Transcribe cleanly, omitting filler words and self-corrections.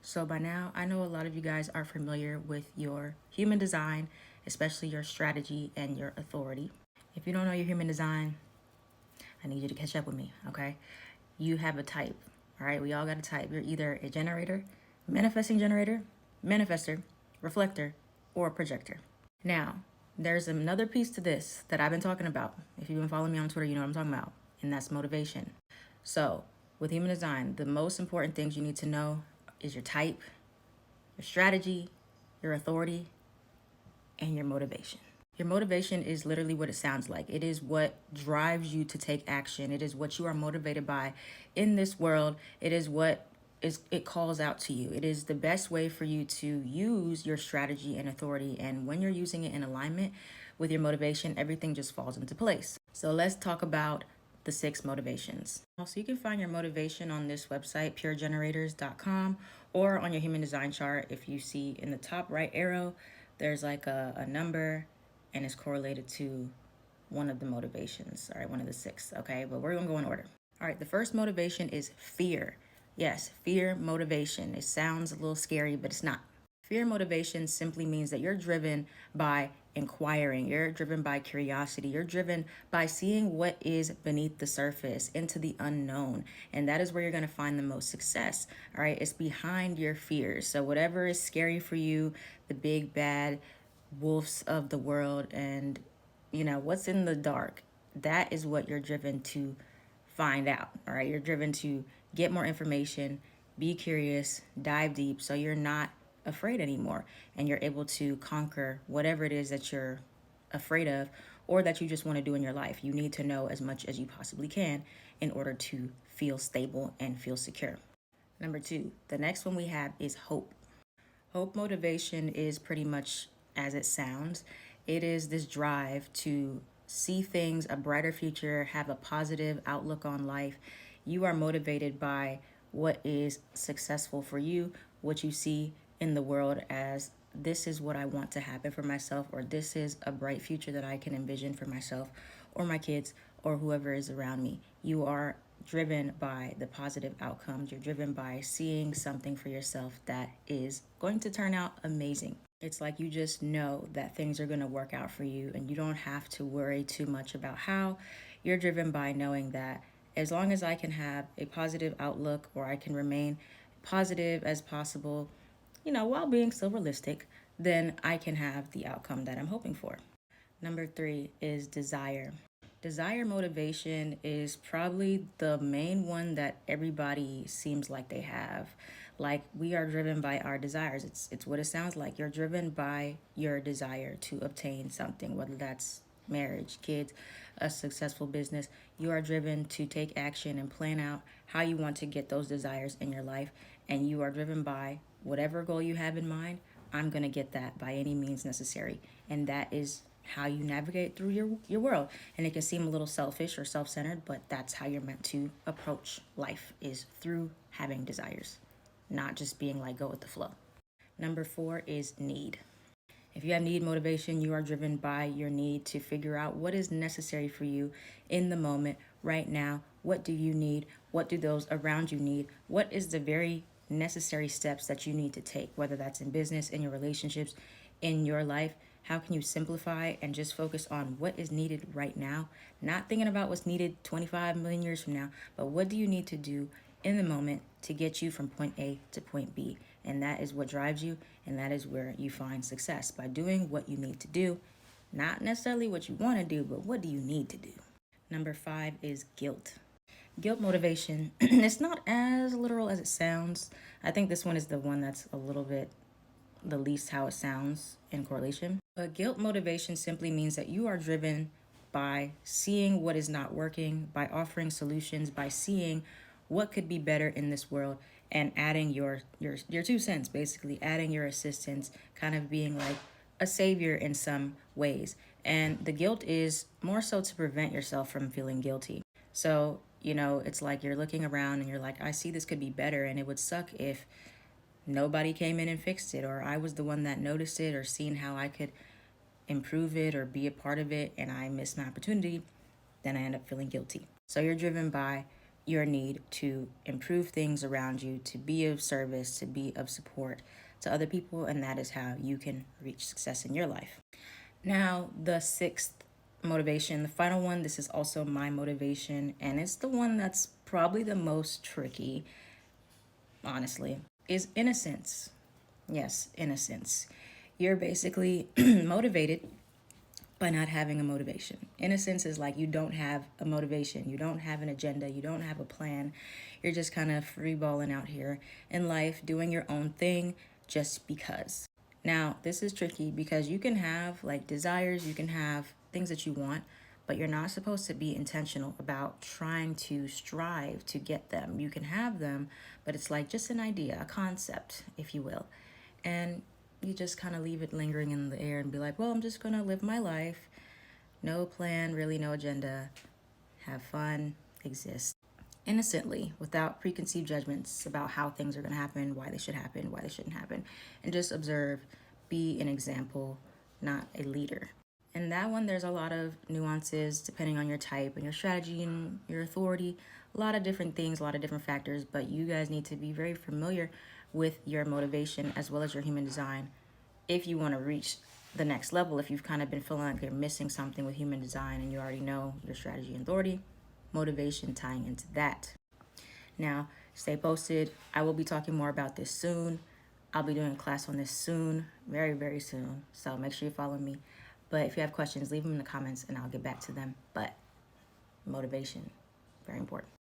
So by now, I know a lot of you guys are familiar with your human design, especially your strategy and your authority. If you don't know your human design, I need you to catch up with me, okay? You have a type, all right? We all got a type. You're either a generator, generator, manifester, reflector, or projector. Now, there's another piece to this that I've been talking about. If you've been following me on Twitter, you know what I'm talking about, and that's motivation. So, with human design, the most important things you need to know is your type, your strategy, your authority, and your motivation. Your motivation is literally what it sounds like. It is what drives you to take action. It is what you are motivated by in this world. It is what it calls out to you. It is the best way for you to use your strategy and authority. And when you're using it in alignment with your motivation, everything just falls into place. So let's talk about the 6 motivations. Also, you can find your motivation on this website, puregenerators.com, or on your human design chart. If you see in the top right arrow, there's like a number and it's correlated to one of the motivations, all right, one of the 6, okay? But we're gonna go in order. All right, the first motivation is fear. Yes, fear motivation. It sounds a little scary, but it's not. Fear motivation simply means that you're driven by inquiring, you're driven by curiosity, you're driven by seeing what is beneath the surface, into the unknown. And that is where you're going to find the most success. All right, it's behind your fears. So, whatever is scary for you, the big bad wolves of the world, and what's in the dark, that is what you're driven to find out. All right, you're driven to get more information, be curious, dive deep, so you're not afraid anymore and you're able to conquer whatever it is that you're afraid of or that you just want to do in your life. You need to know as much as you possibly can in order to feel stable and feel secure. Number 2, the next one we have is hope. Hope motivation is pretty much as it sounds. It is this drive to see things, a brighter future, have a positive outlook on life. You are motivated by what is successful for you, what you see in the world as this is what I want to happen for myself, or this is a bright future that I can envision for myself or my kids or whoever is around me. You are driven by the positive outcomes. You're driven by seeing something for yourself that is going to turn out amazing. It's like you just know that things are going to work out for you and you don't have to worry too much about how. You're driven by knowing that as long as I can have a positive outlook or I can remain positive as possible, while being still realistic, then I can have the outcome that I'm hoping for. Number 3 is desire. Desire motivation is probably the main one that everybody seems like they have. Like, we are driven by our desires. It's what it sounds like. You're driven by your desire to obtain something, whether that's marriage, kids, a successful business. You are driven to take action and plan out how you want to get those desires in your life. And you are driven by whatever goal you have in mind. I'm going to get that by any means necessary. And that is how you navigate through your world. And it can seem a little selfish or self-centered, but that's how you're meant to approach life, is through having desires, not just being like go with the flow. Number 4 is need. If you have need motivation, you are driven by your need to figure out what is necessary for you in the moment, right now. What do you need? What do those around you need? What is the very necessary steps that you need to take, whether that's in business, in your relationships, in your life? How can you simplify and just focus on what is needed right now? Not thinking about what's needed 25 million years from now, but what do you need to do in the moment to get you from point A to point B? And that is what drives you, and that is where you find success, by doing what you need to do. Not necessarily what you want to do, but what do you need to do? Number 5 is guilt. Guilt motivation, it's not as literal as it sounds. I think this one is the one that's a little bit the least how it sounds in correlation. But guilt motivation simply means that you are driven by seeing what is not working, by offering solutions, by seeing what could be better in this world, and adding your 2 cents, basically adding your assistance, kind of being like a savior in some ways. And the guilt is more so to prevent yourself from feeling guilty. So, it's like you're looking around and you're like, I see this could be better, and it would suck if nobody came in and fixed it, or I was the one that noticed it or seen how I could improve it or be a part of it and I missed my opportunity. Then I end up feeling guilty. So you're driven by your need to improve things around you, to be of service, to be of support to other people, and that is how you can reach success in your life. Now, the sixth motivation, the final one, this is also my motivation, and it's the one that's probably the most tricky, honestly, is innocence. Yes, innocence. You're basically motivated by not having a motivation. Innocence is like you don't have a motivation, you don't have an agenda, you don't have a plan. You're just kind of freeballing out here in life, doing your own thing just because. Now, this is tricky because you can have like desires, you can have things that you want, but you're not supposed to be intentional about trying to strive to get them. You can have them, but it's like just an idea, a concept, if you will. And you just kind of leave it lingering in the air and be like, well, I'm just going to live my life. No plan, really no agenda. Have fun, exist innocently without preconceived judgments about how things are going to happen, why they shouldn't happen, and just observe, be an example, not a leader. And that one, there's a lot of nuances depending on your type and your strategy and your authority, a lot of different things, a lot of different factors, but you guys need to be very familiar with your motivation as well as your human design if you want to reach the next level. If you've kind of been feeling like you're missing something with human design and you already know your strategy and authority, motivation tying into that. Now, stay posted. I will be talking more about this soon. I'll be doing a class on this soon, very, very soon. So make sure you follow me. But if you have questions, leave them in the comments and I'll get back to them. But motivation, very important.